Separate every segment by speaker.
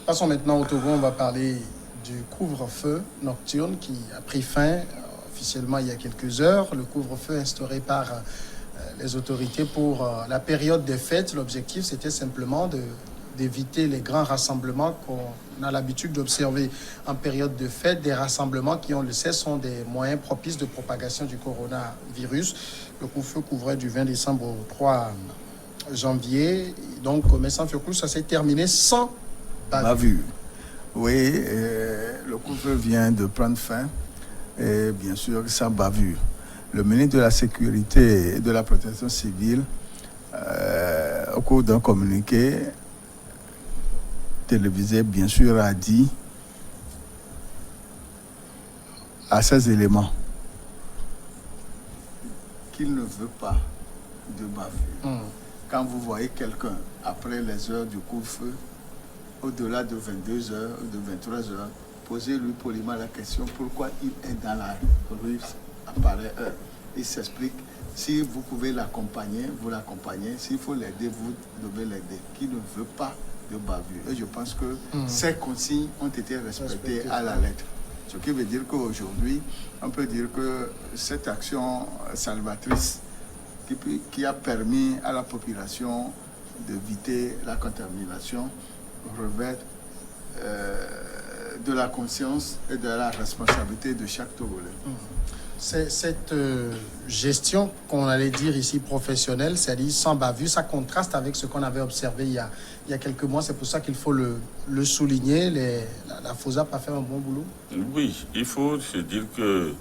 Speaker 1: Passons maintenant au Togo. On va parler du couvre-feu nocturne qui a pris fin officiellement il y a quelques heures. Le couvre-feu instauré par les autorités pour la période des fêtes. L'objectif, c'était simplement d'éviter les grands rassemblements qu'on a l'habitude d'observer en période de fête. Des rassemblements qui, on le sait, sont des moyens propices de propagation du coronavirus. Le couvre-feu couvrait du 20 décembre au 3 janvier. Donc, mais sans furclou, ça s'est terminé sans
Speaker 2: bavure. Oui, le couvre-feu vient de prendre fin et bien sûr sans bavure. Le ministre de la Sécurité et de la Protection civile, au cours d'un communiqué télévisé, bien sûr, a dit à ces éléments qu'il ne veut pas de bavure. Quand vous voyez quelqu'un après les heures du couvre-feu, au-delà de 22 heures ou de 23 heures, posez-lui poliment la question pourquoi il est dans la rue à pareille heure. Il s'explique. Si vous pouvez l'accompagner, vous l'accompagnez. S'il faut l'aider, vous devez l'aider. Qui ne veut pas de bavure. Et je pense que ces consignes ont été respectées à la lettre. Ce qui veut dire qu'aujourd'hui, on peut dire que cette action salvatrice qui a permis à la population d'éviter la contamination revêt de la conscience et de la responsabilité de chaque Togolais.
Speaker 1: Cette gestion, qu'on allait dire ici professionnelle, c'est-à-dire sans bavure, ça contraste avec ce qu'on avait observé il y a quelques mois. C'est pour ça qu'il faut le souligner. La FOSAP a fait un bon boulot.
Speaker 3: Oui, il faut se dire que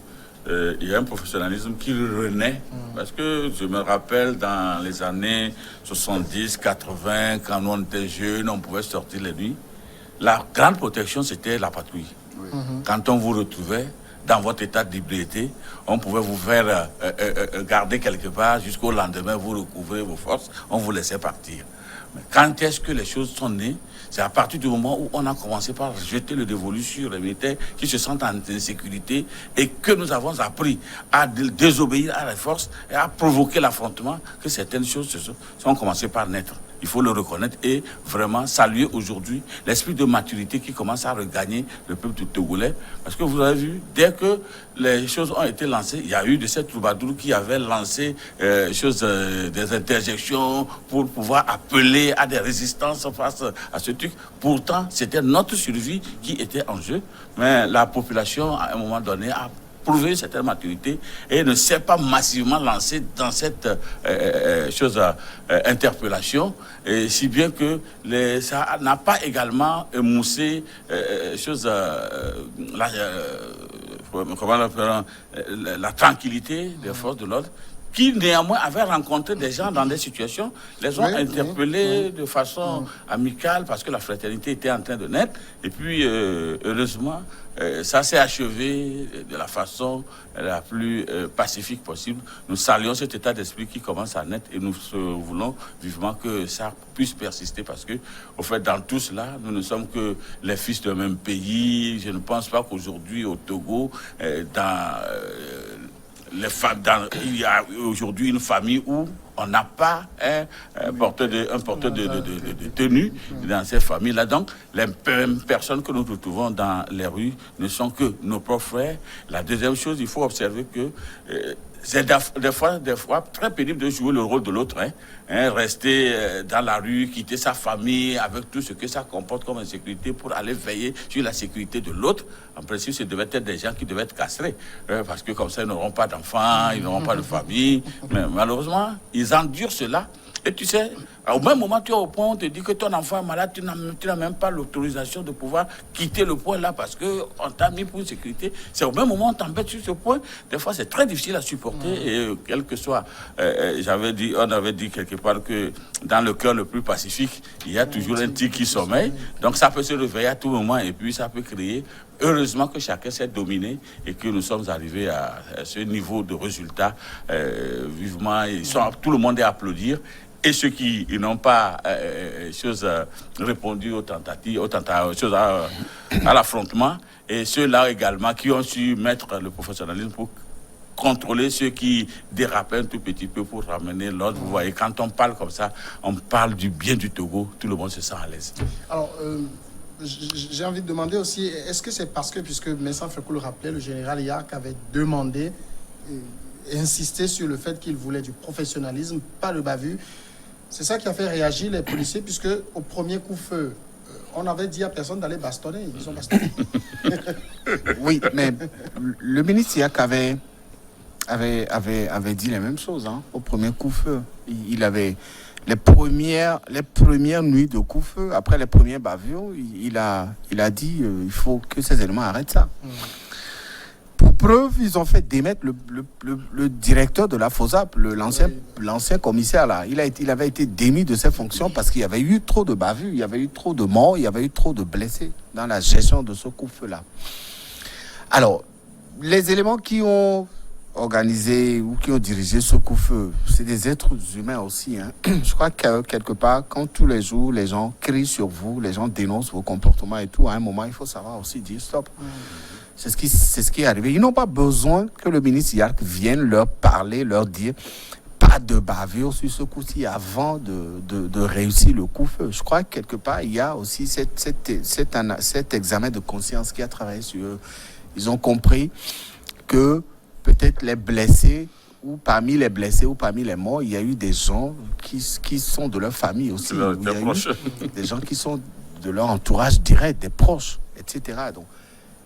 Speaker 3: il y a un professionnalisme qui renaît. Parce que je me rappelle dans les années 70, 80, quand nous on était jeunes, on pouvait sortir les nuits. La grande protection, c'était la patrouille. Oui. Quand on vous retrouvait dans votre état d'ébriété, on pouvait vous faire garder quelque part jusqu'au lendemain, vous recouvrez vos forces, on vous laissait partir. Mais quand est-ce que les choses sont nées? C'est à partir du moment où on a commencé par jeter le dévolu sur les militaires qui se sentent en insécurité et que nous avons appris à désobéir à la force et à provoquer l'affrontement que certaines choses sont commencées par naître. Il faut le reconnaître et vraiment saluer aujourd'hui l'esprit de maturité qui commence à regagner le peuple du Togolais. Parce que vous avez vu, dès que les choses ont été lancées, il y a eu de ces troubadours qui avaient lancé des interjections pour pouvoir appeler à des résistances face à ce truc. Pourtant, c'était notre survie qui était en jeu. Mais la population, à un moment donné, a prouver cette maturité et ne s'est pas massivement lancé dans cette interpellation, et si bien que ça n'a pas également émoussé la tranquillité des forces de l'ordre, qui néanmoins avaient rencontré des gens dans des situations, les ont interpellés de façon amicale parce que la fraternité était en train de naître. Et puis, heureusement, ça s'est achevé de la façon la plus pacifique possible. Nous saluons cet état d'esprit qui commence à naître et nous voulons vivement que ça puisse persister parce que, au fait, dans tout cela, nous ne sommes que les fils d'un même pays. Je ne pense pas qu'aujourd'hui, au Togo, il y a aujourd'hui une famille où on n'a pas un porteur de tenue dans ces familles-là. Donc, les personnes que nous retrouvons dans les rues ne sont que nos propres frères. La deuxième chose, il faut observer que c'est des fois très pénible de jouer le rôle de l'autre. Rester dans la rue, quitter sa famille avec tout ce que ça comporte comme insécurité pour aller veiller sur la sécurité de l'autre. En principe, ce devaient être des gens qui devaient être castrés. Parce que comme ça, ils n'auront pas d'enfants, ils n'auront pas de famille. Mais malheureusement, ils endurent cela. Et tu sais, au même moment, tu es au point où on te dit que ton enfant est malade, tu n'as même pas l'autorisation de pouvoir quitter le point là parce qu'on t'a mis pour une sécurité. C'est au même moment où on t'embête sur ce point. Des fois, c'est très difficile à supporter. Et quel que soit, on avait dit quelque part que dans le cœur le plus pacifique, il y a toujours un tigre qui sommeille. Donc ça peut se réveiller à tout moment et puis ça peut créer. Heureusement que chacun s'est dominé et que nous sommes arrivés à ce niveau de résultat. Vivement, tout le monde est à applaudir. Et ceux qui n'ont pas répondu aux tentatives, à l'affrontement, et ceux-là également qui ont su mettre le professionnalisme pour contrôler ceux qui dérapaient un tout petit peu pour ramener l'ordre. Vous voyez, quand on parle comme ça, on parle du bien du Togo, tout le monde se sent à l'aise.
Speaker 1: Alors, j'ai envie de demander aussi, est-ce que c'est parce que, puisque Messa Fekou le rappelait, le général Yark avait demandé et insisté sur le fait qu'il voulait du professionnalisme, pas de bavure. C'est ça qui a fait réagir les policiers, puisque au premier coup de feu, on avait dit à personne d'aller bastonner. Ils ont bastonné.
Speaker 4: Oui, mais le ministre Yark avait dit les mêmes choses au premier coup de feu. Il avait les premières nuits de coup de feu, après les premières bavures, il a dit il faut que ces éléments arrêtent ça. Pour preuve, ils ont fait démettre le directeur de la FOSAP, l'ancien commissaire là. Il avait été démis de ses fonctions parce qu'il y avait eu trop de bavures, il y avait eu trop de morts, il y avait eu trop de blessés dans la gestion de ce coup de feu là. Alors, les éléments qui ont organisé ou qui ont dirigé ce coup de feu, c'est des êtres humains aussi. Je crois que quelque part, quand tous les jours les gens crient sur vous, les gens dénoncent vos comportements et tout, à un moment, il faut savoir aussi dire stop. C'est ce qui est arrivé. Ils n'ont pas besoin que le ministre Yark vienne leur parler, leur dire pas de bavure sur ce coup-ci avant de réussir le coup de feu. Je crois que quelque part, il y a aussi cet examen de conscience qui a travaillé sur eux. Ils ont compris que peut-être les blessés, ou parmi les blessés, ou parmi les morts, il y a eu des gens qui sont de leur famille aussi. Il y a eu des gens qui sont de leur entourage direct, des proches, etc. Donc,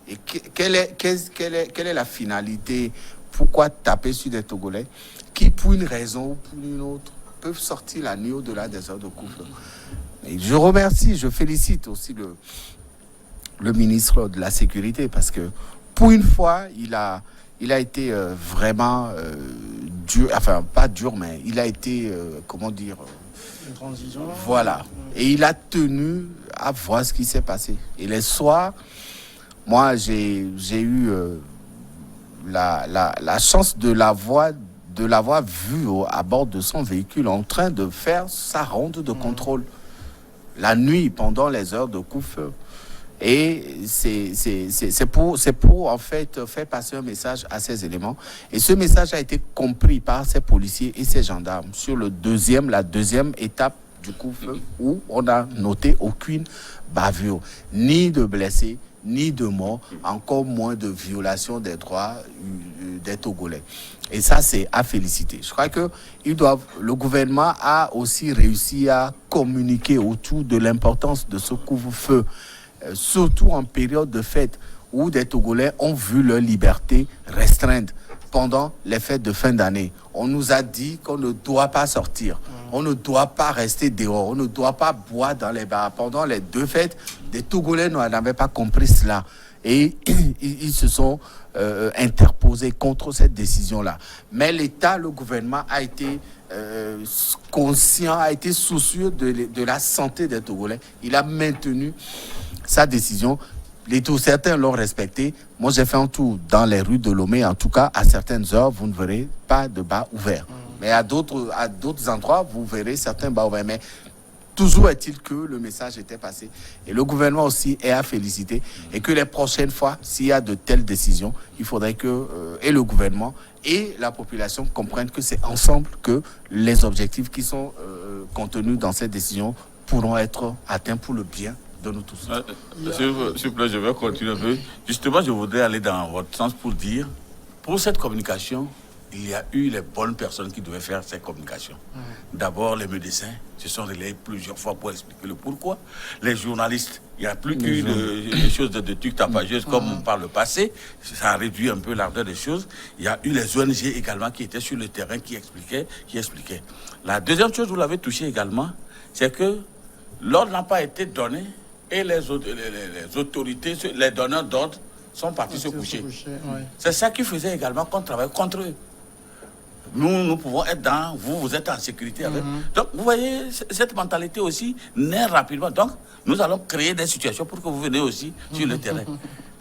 Speaker 4: et quelle est la finalité? Pourquoi taper sur des Togolais qui, pour une raison ou pour une autre, peuvent sortir la nuit au-delà des heures de couvre-feu? Et je remercie, je félicite aussi le ministre de la Sécurité parce que, pour une fois, il a été vraiment dur, enfin pas dur, mais il a été, voilà. Et il a tenu à voir ce qui s'est passé. Et les soirs, moi, j'ai eu la chance de l'avoir vu à bord de son véhicule en train de faire sa ronde de contrôle la nuit pendant les heures de couvre-feu. Et c'est pour en fait faire passer un message à ces éléments. Et ce message a été compris par ces policiers et ces gendarmes sur la deuxième étape du couvre-feu où on a noté aucune bavure, ni de blessés, ni de morts, encore moins de violation des droits des Togolais. Et ça, c'est à féliciter. Je crois que le gouvernement a aussi réussi à communiquer autour de l'importance de ce couvre-feu, surtout en période de fête où des Togolais ont vu leur liberté restreinte pendant les fêtes de fin d'année. On nous a dit qu'on ne doit pas sortir, on ne doit pas rester dehors, on ne doit pas boire dans les bars. Pendant les deux fêtes, des Togolais n'avaient pas compris cela. Et ils se sont interposés contre cette décision-là. Mais l'État, le gouvernement a été conscient, a été soucieux de la santé des Togolais. Il a maintenu sa décision. Certains l'ont respecté. Moi, j'ai fait un tour dans les rues de Lomé. En tout cas, à certaines heures, vous ne verrez pas de bars ouverts. Mais à d'autres endroits, vous verrez certains bars ouverts. Mais toujours est-il que le message était passé. Et le gouvernement aussi est à féliciter. Et que les prochaines fois, s'il y a de telles décisions, il faudrait que et le gouvernement et la population comprennent que c'est ensemble que les objectifs qui sont contenus dans cette décision pourront être atteints pour le bien de nous tous.
Speaker 3: S'il vous plaît, je vais continuer un peu. Justement, je voudrais aller dans votre sens pour dire, pour cette communication, il y a eu les bonnes personnes qui devaient faire cette communication. D'abord, les médecins se sont relayés plusieurs fois pour expliquer le pourquoi. Les journalistes, il n'y a plus eu des choses de trucs tapageuses comme par le passé. Ça a réduit un peu l'ardeur des choses. Il y a eu les ONG également qui étaient sur le terrain, qui expliquaient. La deuxième chose, vous l'avez touché également, c'est que l'ordre n'a pas été donné et les autorités, les donneurs d'ordre sont partis se coucher. C'est ça qui faisait également qu'on travaille contre eux. Nous pouvons être vous êtes en sécurité avec. Donc, vous voyez, cette mentalité aussi naît rapidement. Donc, nous allons créer des situations pour que vous venez aussi sur le terrain.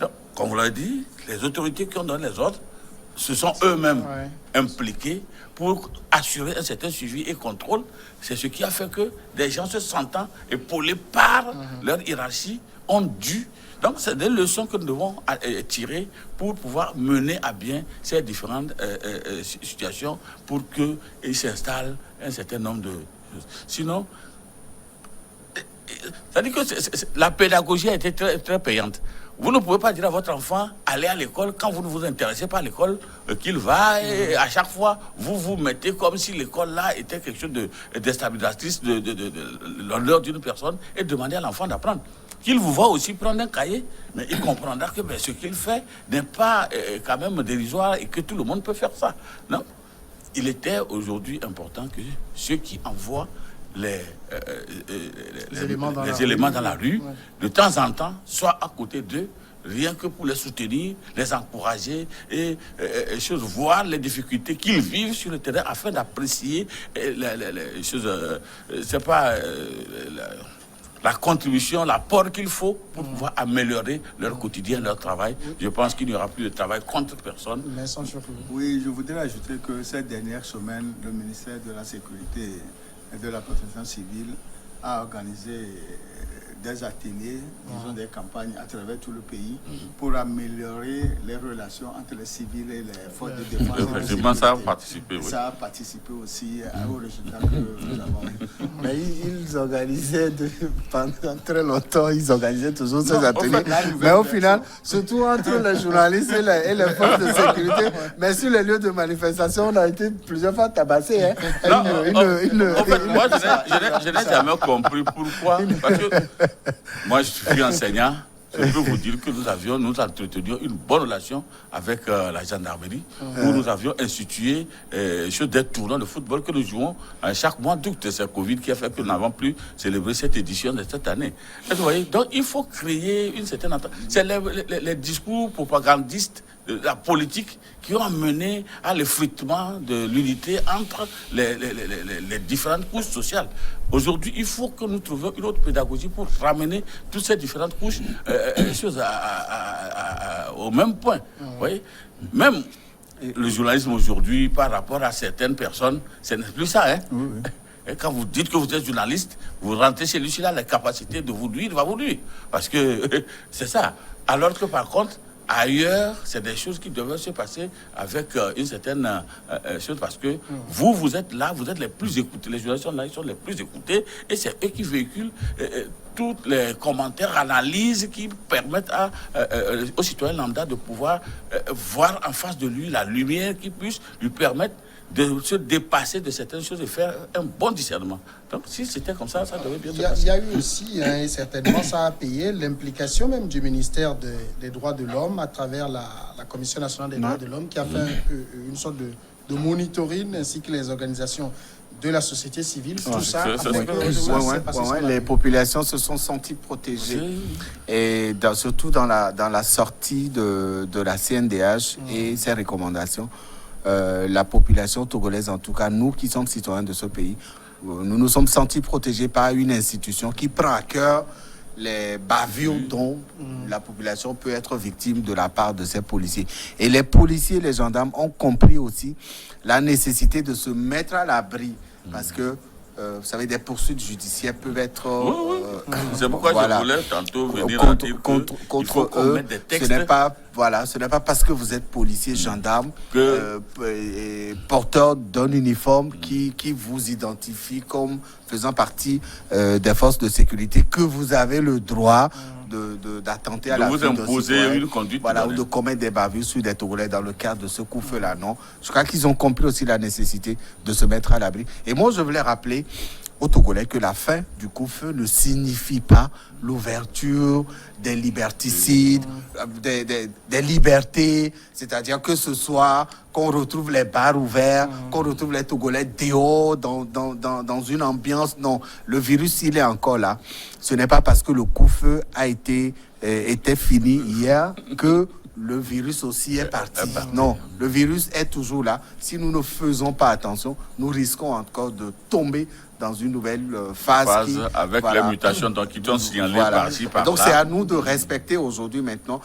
Speaker 3: Donc, comme vous l'avez dit, les autorités qui ont donné les ordres se sont eux-mêmes impliqués pour assurer un certain suivi et contrôle. C'est ce qui a fait que des gens se sentant épaulés par leur hiérarchie ont dû. Donc, c'est des leçons que nous devons tirer pour pouvoir mener à bien ces différentes situations pour qu'il s'installe un certain nombre de choses. Sinon, c'est-à-dire que la pédagogie a été très, très payante. Vous ne pouvez pas dire à votre enfant, allez à l'école, quand vous ne vous intéressez pas à l'école, qu'il va, et à chaque fois, vous vous mettez comme si l'école là était quelque chose de déstabilisatrice de l'honneur d'une personne, et demandez à l'enfant d'apprendre. Qu'il vous voit aussi prendre un cahier, mais il comprendra que ce qu'il fait n'est pas quand même dérisoire et que tout le monde peut faire ça. Non. Il était aujourd'hui important que ceux qui envoient les éléments dans la rue, ouais, de temps en temps, soient à côté d'eux, rien que pour les soutenir, les encourager et voir les difficultés qu'ils vivent sur le terrain afin d'apprécier les choses. C'est pas la contribution, l'apport qu'il faut pour pouvoir améliorer leur quotidien, leur travail. Je pense qu'il n'y aura plus de travail contre personne.
Speaker 2: Oui, je voudrais ajouter que cette dernière semaine, le ministère de la Sécurité et de la Protection civile a organisé des ateliers, disons des campagnes à travers tout le pays pour améliorer les relations entre les civils et les forces de défense.
Speaker 3: Effectivement, ça a participé. Oui.
Speaker 2: Ça a participé aussi au résultat que nous avons eu.
Speaker 4: Mais ils organisaient pendant très longtemps, ils organisaient toujours ces ateliers. Mais au final, surtout entre les journalistes et les forces de sécurité, mais sur les lieux de manifestation, on a été plusieurs fois tabassés. Hein.
Speaker 3: Moi, je n'ai jamais compris pourquoi. Parce que moi, je suis enseignant. Je peux vous dire que nous entretenions une bonne relation avec la gendarmerie, où nous avions institué sur des tournois de football que nous jouons chaque mois d'août. C'est Covid qui a fait que nous n'avons plus célébré cette édition de cette année. Et vous voyez, donc il faut créer une certaine entente. C'est les discours propagandistes de la politique qui ont amené à l'effritement de l'unité entre les différentes couches sociales. Aujourd'hui, il faut que nous trouvions une autre pédagogie pour ramener toutes ces différentes couches choses au même point. Vous voyez, même le journalisme aujourd'hui, par rapport à certaines personnes, ce n'est plus ça. Hein? Oui. Et quand vous dites que vous êtes journaliste, vous rentrez chez lui, s'il a la capacité de vous nuire, il va vous nuire. Parce que c'est ça. Alors que par contre, ailleurs, c'est des choses qui devaient se passer avec une certaine chose, parce que vous êtes là, vous êtes les plus écoutés, les journalistes sont là, ils sont les plus écoutés, et c'est eux qui véhiculent tous les commentaires, analyses qui permettent aux citoyens lambda de pouvoir voir en face de lui la lumière qui puisse lui permettre de se dépasser de certaines choses et faire un bon discernement. Donc, si c'était comme ça, ça devait bien se passer.
Speaker 1: Il y a eu aussi, et certainement ça a payé, l'implication même du ministère des Droits de l'Homme à travers la Commission nationale des droits de l'homme qui a fait une sorte de monitoring ainsi que les organisations de la société civile. Tout ça,
Speaker 4: les populations se sont senties protégées. Et surtout dans la sortie de la CNDH et ses recommandations. La population togolaise, en tout cas, nous qui sommes citoyens de ce pays, nous nous sommes sentis protégés par une institution qui prend à cœur les bavures dont la population peut être victime de la part de ces policiers. Et les policiers et les gendarmes ont compris aussi la nécessité de se mettre à l'abri parce que vous savez, des poursuites judiciaires peuvent être...
Speaker 3: c'est pourquoi je voulais tantôt venir à dire
Speaker 4: contre eux. Des textes. Ce n'est pas parce que vous êtes policier, gendarme, porteur d'un uniforme qui vous identifie comme faisant partie des forces de sécurité que vous avez le droit d'attenter à la vie de
Speaker 3: imposer une conduite
Speaker 4: ou de commettre des bavures sur des Togolais dans le cadre de ce coup-feu-là, non. Je crois qu'ils ont compris aussi la nécessité de se mettre à l'abri. Et moi, je voulais rappeler aux Togolais que la fin du coup-feu ne signifie pas l'ouverture des liberticides, des libertés, c'est-à-dire que ce soit qu'on retrouve les bars ouverts, qu'on retrouve les Togolais dehors dans une ambiance. Non, le virus, il est encore là. Ce n'est pas parce que le coup-feu était fini hier que le virus aussi est parti. Non, le virus est toujours là. Si nous ne faisons pas attention, nous risquons encore de tomber dans une nouvelle phase
Speaker 3: avec les mutations qui sont signalées par-ci, par-là.
Speaker 4: Donc c'est à nous de respecter aujourd'hui maintenant.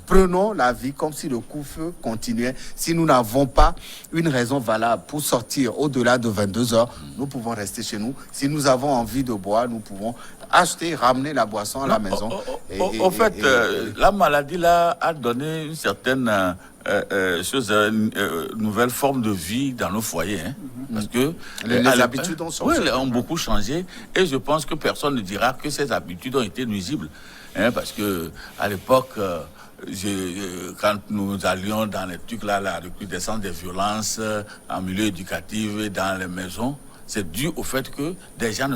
Speaker 4: Prenons la vie comme si le coup-feu continuait. Si nous n'avons pas une raison valable pour sortir au-delà de 22 heures, nous pouvons rester chez nous. Si nous avons envie de boire, nous pouvons acheter, ramener la boisson à la maison.
Speaker 3: En fait, la maladie là a donné une certaine nouvelle forme de vie dans nos foyers. Hein. Parce que
Speaker 4: les habitudes ont changé.
Speaker 3: Oui, elles ont beaucoup changé. Et je pense que personne ne dira que ces habitudes ont été nuisibles. Parce que à l'époque, quand nous allions dans les trucs là, la recrudescence des violences en milieu éducatif et dans les maisons, c'est dû au fait que des gens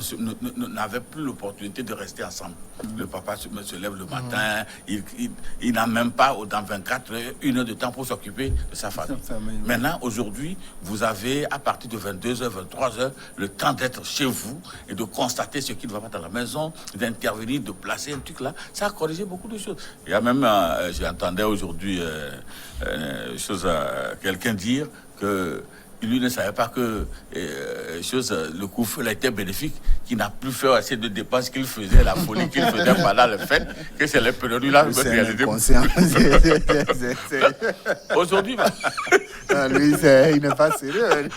Speaker 3: n'avaient plus l'opportunité de rester ensemble. Le papa se lève le matin, il n'a même pas, dans 24 heures, 1 heure de temps pour s'occuper de sa famille. Maintenant, aujourd'hui, vous avez, à partir de 22h, 23h, le temps d'être chez vous et de constater ce qui ne va pas dans la maison, d'intervenir, de placer un truc là. Ça a corrigé beaucoup de choses. Il y a même, j'entendais aujourd'hui quelqu'un dire que lui ne savait pas que le couvre-feu était bénéfique, qu'il n'a plus fait assez de dépenses qu'il faisait, la folie qu'il faisait pendant le fête, que c'est les périodes là. Aujourd'hui,
Speaker 4: lui, il n'est pas sérieux.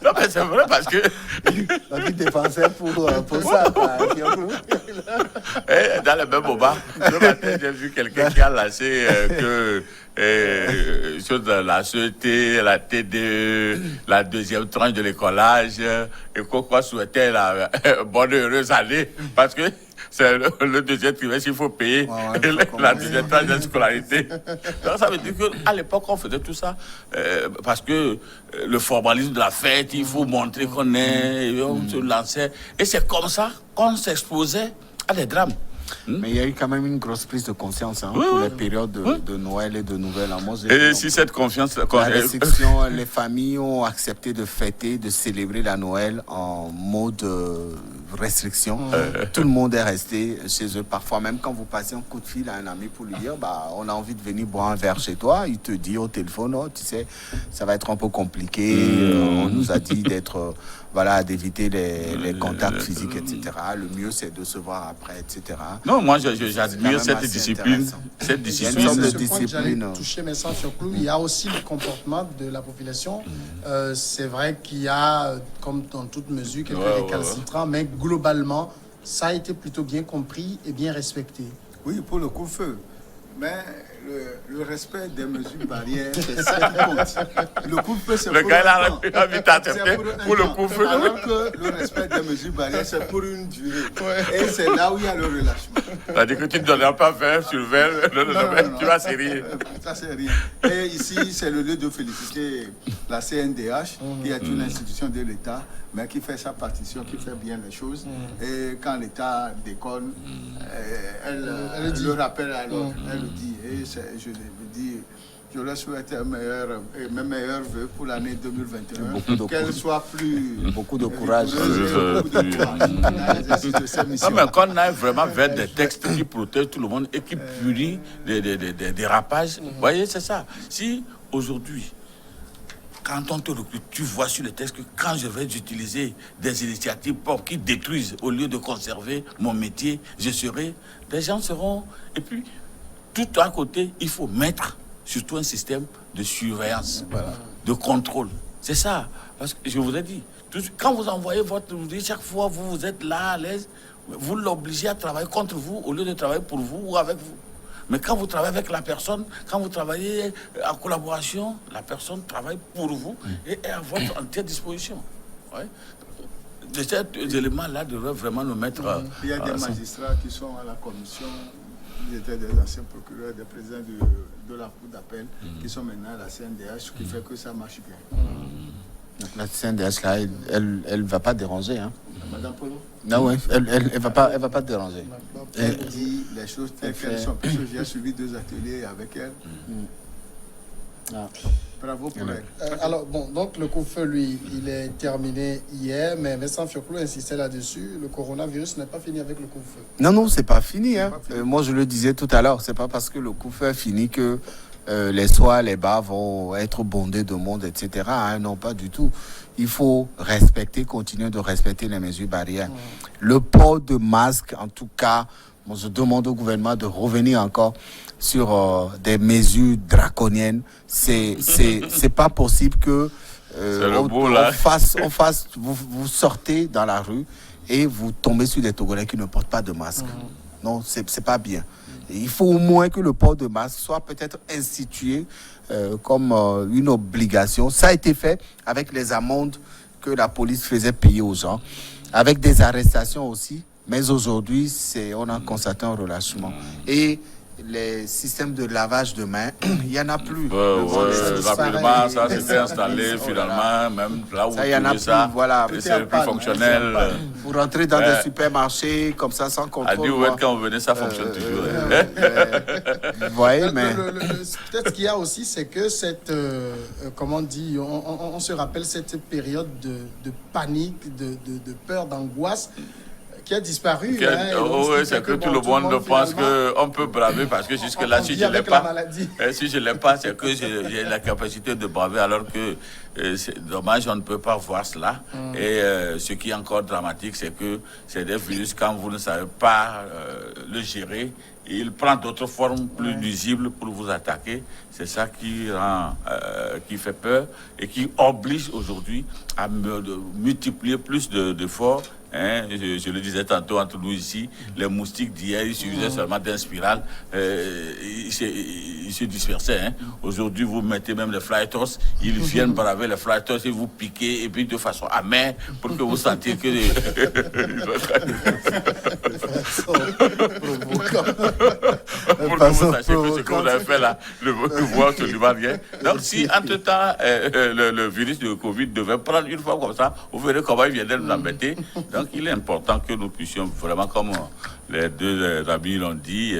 Speaker 3: Non, mais c'est vrai parce que.
Speaker 4: Donc, il dépensait pour ça.
Speaker 3: Et dans le même moment, le matin, j'ai vu quelqu'un qui a lancé que la CET, la TDE, la deuxième tranche de l'écolage, et qu'on souhaitait la bonne et heureuse année, parce que c'est le deuxième trimestre, il faut payer la deuxième tranche de scolarité. Donc ça veut dire qu'à l'époque, on faisait tout ça parce que le formalisme de la fête, il faut montrer qu'on est, et on se lançait. Et c'est comme ça qu'on s'exposait à des drames.
Speaker 4: Mais il y a eu quand même une grosse prise de conscience pour les périodes de Noël et de Nouvel An.
Speaker 3: Et si cette confiance...
Speaker 4: La restriction, les familles ont accepté de fêter, de célébrer la Noël en mode restriction. Tout le monde est resté chez eux. Parfois, même quand vous passez un coup de fil à un ami pour lui dire on a envie de venir boire un verre chez toi, il te dit au téléphone, tu sais, ça va être un peu compliqué. On nous a dit d'être... d'éviter les contacts physiques, etc. Le mieux, c'est de se voir après, etc.
Speaker 3: Non, moi, j'admire cette discipline. Cette
Speaker 1: discipline. J'allais toucher mes sens sur clou. Il y a aussi le comportement de la population. C'est vrai qu'il y a, comme dans toute mesure, quelques récalcitrants, mais globalement, ça a été plutôt bien compris et bien respecté.
Speaker 2: Oui, pour le couvre-feu. Mais le respect des mesures barrières, c'est ça qui compte. Le couvre-feu, c'est pour
Speaker 3: pour le couvre-feu.
Speaker 2: Alors que le respect des mesures barrières, c'est pour une durée. Et c'est là où il y a le relâchement.
Speaker 3: C'est-à-dire que tu ne donneras pas verre sur verre, tu vas serrer.
Speaker 2: Ça, c'est rien. Et ici, c'est le lieu de féliciter la CNDH, qui est une institution de l'État, mais qui fait sa partition, qui fait bien les choses. Et quand l'État déconne, elle le rappelle alors, elle le dit. Et je le dis, je leur souhaite mes meilleurs vœux pour l'année 2021. Qu'elle soit plus...
Speaker 4: Beaucoup de courage.
Speaker 3: Non, mais qu'on aille vraiment vers des textes qui protègent tout le monde et qui punissent des dérapages. Vous voyez, c'est ça. Si aujourd'hui, quand on te recrute, tu vois sur le texte que quand je vais utiliser des initiatives propres qui détruisent au lieu de conserver mon métier, des gens seront... Et puis, tout à côté, il faut mettre surtout un système de surveillance, de contrôle. C'est ça. Parce que je vous ai dit, quand vous envoyez votre ouvrier, chaque fois vous êtes là à l'aise, vous l'obligez à travailler contre vous au lieu de travailler pour vous ou avec vous. Mais quand vous travaillez avec la personne, quand vous travaillez en collaboration, la personne travaille pour vous et est à votre entière disposition. Ouais. De ces éléments-là devraient vraiment nous mettre...
Speaker 2: Il y a des magistrats qui sont à la commission. Ils étaient des anciens procureurs, des présidents de la Cour d'appel, qui sont maintenant à la CNDH, ce qui fait que ça marche bien.
Speaker 4: Donc la CNDH, là, elle ne va pas déranger.
Speaker 2: Madame Polo?
Speaker 4: Non, oui, elle va pas déranger.
Speaker 2: Elle dit les choses telles qu'elles sont. Parce que j'ai suivi 2 ateliers avec elle. Bravo pour elle.
Speaker 1: Alors, donc le couvre-feu, lui, il est terminé hier, mais Vincent Fioclou insistait là-dessus. Le coronavirus n'est pas fini avec le couvre-feu.
Speaker 4: Non, c'est pas fini. Moi, je le disais tout à l'heure, c'est pas parce que le couvre-feu est fini que les soirs, les bars vont être bondés de monde, etc. Non, pas du tout. Il faut continuer de respecter les mesures barrières. Le port de masque, en tout cas, je demande au gouvernement de revenir encore sur des mesures draconiennes. C'est pas possible que vous sortez dans la rue et vous tombez sur des Togolais qui ne portent pas de masque. Non, c'est pas bien. Il faut au moins que le port de masque soit peut-être institué comme une obligation. Ça a été fait avec les amendes que la police faisait payer aux gens, avec des arrestations aussi. Mais aujourd'hui, on a constaté un relâchement. Et les systèmes de lavage de mains, il n'y en a plus.
Speaker 3: Rapidement, ça s'était installé finalement, même là où
Speaker 4: ça, il y en a plus,
Speaker 3: ça,
Speaker 4: voilà.
Speaker 3: c'est plus fonctionnel.
Speaker 4: Vous rentrez dans des supermarchés comme ça sans contrôle.
Speaker 3: À New quand vous venez, ça fonctionne toujours.
Speaker 4: Vous voyez, mais...
Speaker 1: Peut-être qu'il y a aussi, c'est que cette, comment on dit, on se rappelle cette période de panique, de peur, d'angoisse, qui a disparu.
Speaker 3: Oui, c'est que tout le monde pense qu'on peut braver parce que jusque-là, si je ne l'ai pas, c'est que j'ai la capacité de braver alors que c'est dommage, on ne peut pas voir cela. Et ce qui est encore dramatique, c'est que c'est des virus, quand vous ne savez pas le gérer, il prend d'autres formes plus nuisibles pour vous attaquer. C'est ça qui fait peur et qui oblige aujourd'hui à multiplier plus d'efforts. Je le disais tantôt entre nous ici, les moustiques d'hier, il suffisaient seulement d'un spiral, ils se dispersaient. Aujourd'hui, vous mettez même les fly-toss, ils viennent braver les fly-toss et vous piquez, et puis de façon amère, pour que vous sentiez que... pour que vous sachiez que ce que vous avez fait là, le pouvoir se lui va rien. Donc si, entre-temps, le virus de Covid devait prendre une fois comme ça, vous verrez comment il viendrait nous embêter. Donc, il est important que nous puissions vraiment, comme les deux amis l'ont dit,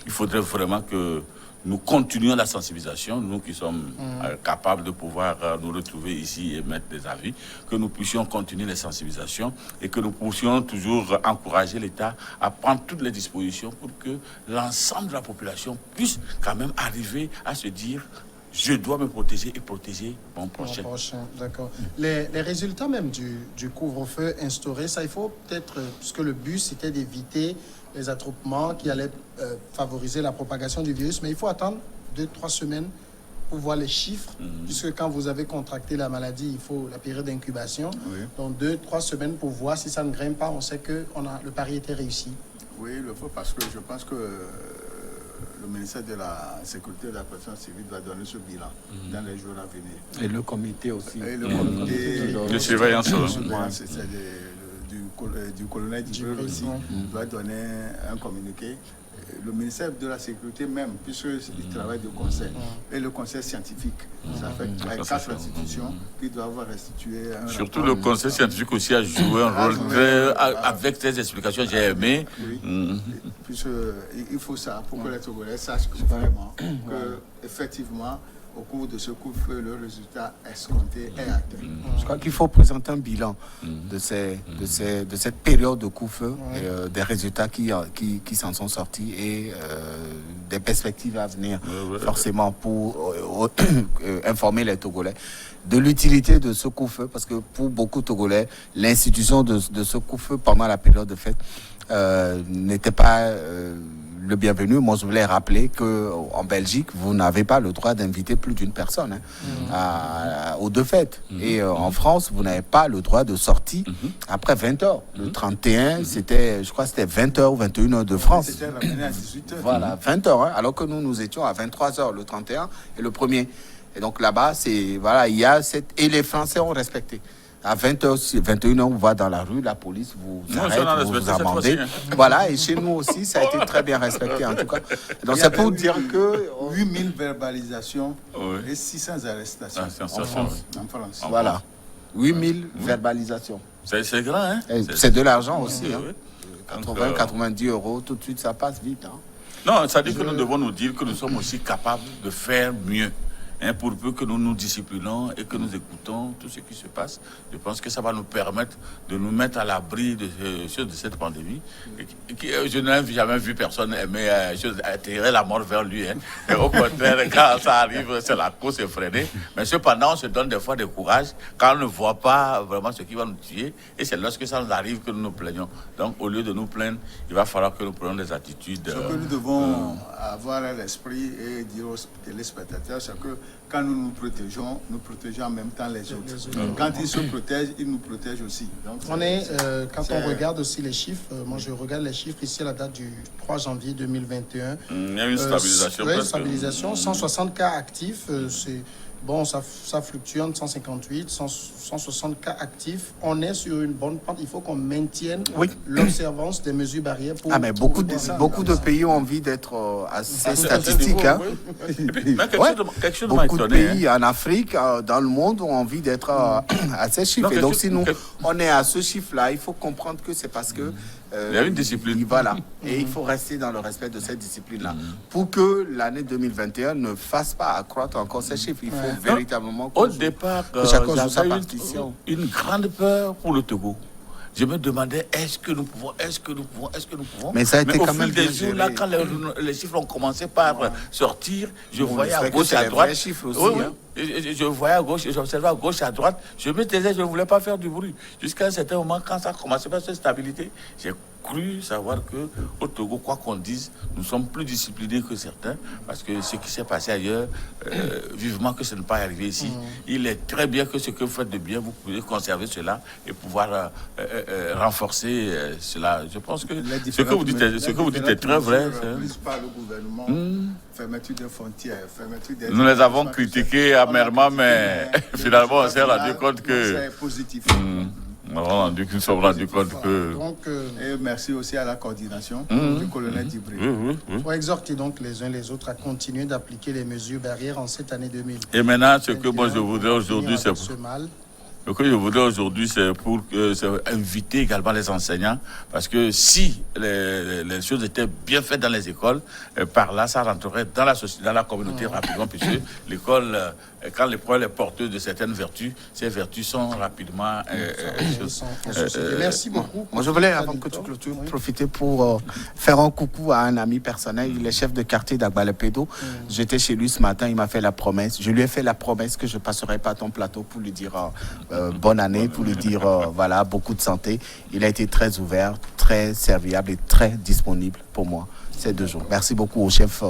Speaker 3: il faudrait vraiment que nous continuions la sensibilisation, nous qui sommes capables de pouvoir nous retrouver ici et mettre des avis, que nous puissions continuer les sensibilisations et que nous puissions toujours encourager l'État à prendre toutes les dispositions pour que l'ensemble de la population puisse quand même arriver à se dire: je dois me protéger et protéger mon prochain.
Speaker 1: D'accord. Les résultats même du couvre-feu instauré, ça il faut peut-être, puisque le but c'était d'éviter les attroupements qui allaient favoriser la propagation du virus, mais il faut attendre 2-3 semaines pour voir les chiffres, puisque quand vous avez contracté la maladie, il faut la période d'incubation. Oui. Donc 2-3 semaines pour voir si ça ne grimpe pas, on sait que le pari était réussi.
Speaker 2: Oui, il le faut parce que je pense que le ministère de la Sécurité et de la Protection civile va donner ce bilan dans les jours à venir.
Speaker 4: Et le comité aussi.
Speaker 2: Et le comité
Speaker 3: de surveillance.
Speaker 2: C'est du colonel Djibril aussi, doit donner un communiqué. Le ministère de la Sécurité même, puisqu'il travaille de conseil, et le conseil scientifique, ça fait 4 institutions qui doivent restituer un
Speaker 3: surtout
Speaker 2: rapport.
Speaker 3: Le conseil scientifique aussi a joué un rôle avec ces explications, j'ai aimé.
Speaker 2: Oui. Il faut ça pour que les Togolais sachent vraiment que, effectivement, au cours de ce coup-feu, le résultat escompté est atteint.
Speaker 4: Je crois qu'il faut présenter un bilan de cette période de coup-feu, et, des résultats qui s'en sont sortis et des perspectives à venir, forcément, pour informer les Togolais de l'utilité de ce coup-feu, parce que pour beaucoup de Togolais, l'institution de ce coup-feu pendant la période de fête n'était pas... le bienvenu. Moi, je voulais rappeler qu'en Belgique, vous n'avez pas le droit d'inviter plus d'une personne aux deux fêtes. Et en France, vous n'avez pas le droit de sortir après 20h. Le 31, je crois que c'était 20h ou 21h de France.
Speaker 2: C'était ramené à 18h.
Speaker 4: Voilà, 20h. Alors que nous étions à 23h le 31 et le 1er. Et donc là-bas, il y a et les Français ont respecté. À 20h, 21h, on va dans la rue, la police vous arrête, vous amendez. Voilà, et chez nous aussi, ça a été très bien respecté en tout cas. Donc c'est pour dire que...
Speaker 2: 8000 verbalisations et 600 arrestations en France.
Speaker 4: Voilà, 8000 verbalisations.
Speaker 3: C'est grand, hein?
Speaker 4: C'est de l'argent aussi. 80, 90 euros, tout de suite, ça passe vite.
Speaker 3: Non, ça dit que nous devons nous dire que nous sommes aussi capables de faire mieux. Pour peu que nous nous disciplinons et que nous écoutons tout ce qui se passe, je pense que ça va nous permettre de nous mettre à l'abri de cette pandémie. Je n'ai jamais vu personne aimer attirer la mort vers lui. Et au contraire, quand ça arrive, c'est la course effrénée. Mais cependant, on se donne des fois du courage quand on ne voit pas vraiment ce qui va nous tuer. Et c'est lorsque ça nous arrive que nous nous plaignons. Donc, au lieu de nous plaindre, il va falloir que nous prenions des attitudes.
Speaker 2: Ce que nous devons avoir à l'esprit et dire aux téléspectateurs, c'est que quand nous protégeons en même temps les autres. Quand ils se protègent, ils nous protègent aussi. Donc,
Speaker 1: quand on regarde aussi les chiffres, moi je regarde les chiffres ici à la date du 3 janvier 2021.
Speaker 3: Il y a une stabilisation.
Speaker 1: Stabilisation, 160 cas actifs, c'est Bon, ça fluctue entre 158, 160 cas actifs. On est sur une bonne pente. Il faut qu'on maintienne l'observance des mesures barrières. Pour
Speaker 4: mais beaucoup de pays ont envie d'être assez statistiques. Hein.
Speaker 3: Quelque chose
Speaker 4: beaucoup de pays en Afrique, dans le monde, ont envie d'être à ces chiffres. Et donc, si nous, on est à ce chiffre-là, il faut comprendre que c'est parce que
Speaker 3: il y a une discipline.
Speaker 4: Voilà. Et il faut rester dans le respect de cette discipline-là. Pour que l'année 2021 ne fasse pas accroître encore ces chiffres, il faut véritablement
Speaker 3: au départ, j'avais une grande peur pour le Togo. Je me demandais, est-ce que nous pouvons.
Speaker 4: Mais ça a été
Speaker 3: au
Speaker 4: quand même
Speaker 3: fil des jours, là, quand les chiffres ont commencé par sortir, je voyais à gauche et à droite. Je voyais à gauche, j'observais à gauche et à droite. Je me taisais, je ne voulais pas faire du bruit. Jusqu'à un certain moment, quand ça a commencé à faire cette stabilité, j'ai cru savoir qu'au Togo, quoi qu'on dise, nous sommes plus disciplinés que certains, parce que ce qui s'est passé ailleurs, vivement que ce n'est pas arrivé ici. Il est très bien que ce que vous faites de bien, vous pouvez conserver cela et pouvoir renforcer cela. Je pense que ce que vous dites est très vrai.
Speaker 2: Plus par le gouvernement, fermeture des frontières, fermeture des...
Speaker 3: Nous les avons critiqués amèrement, mais finalement, on s'est rendu compte que...
Speaker 2: C'est positif.
Speaker 3: Nous sommes rendus compte que...
Speaker 2: Et merci aussi à la coordination du colonel Djibril.
Speaker 1: Il faut exhorter donc les uns les autres à continuer d'appliquer les mesures barrières en cette année 2000.
Speaker 3: Et maintenant, ce que moi je voudrais aujourd'hui, c'est... Ce que je voudrais aujourd'hui, c'est pour inviter également les enseignants, parce que si les choses étaient bien faites dans les écoles, par là, ça rentrerait dans la société, dans la communauté rapidement, puisque l'école, quand l'école est porteuse de certaines vertus, ces vertus sont rapidement...
Speaker 1: Merci beaucoup.
Speaker 4: Moi, je voulais, avant que tu clôtures, profiter pour faire un coucou à un ami personnel. Il est chef de quartier d'Agbalépédo. J'étais chez lui ce matin, il m'a fait la promesse. Je lui ai fait la promesse que je ne passerai pas à ton plateau pour lui dire... bonne année, pour lui dire voilà, beaucoup de santé. Il a été très ouvert, très serviable et très disponible pour moi ces 2 jours. Merci beaucoup au chef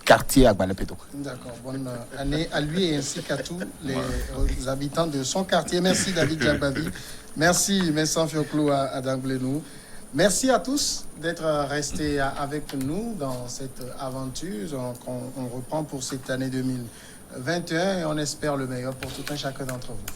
Speaker 4: quartier Agbalépédo.
Speaker 1: D'accord, bonne année à lui et ainsi qu'à tous les habitants de son quartier. Merci David Djabavi. Merci Vincent Fioclo à Damblenou. Merci à tous d'être restés avec nous dans cette aventure qu'on reprend pour cette année 2021 et on espère le meilleur pour tout un chacun d'entre vous.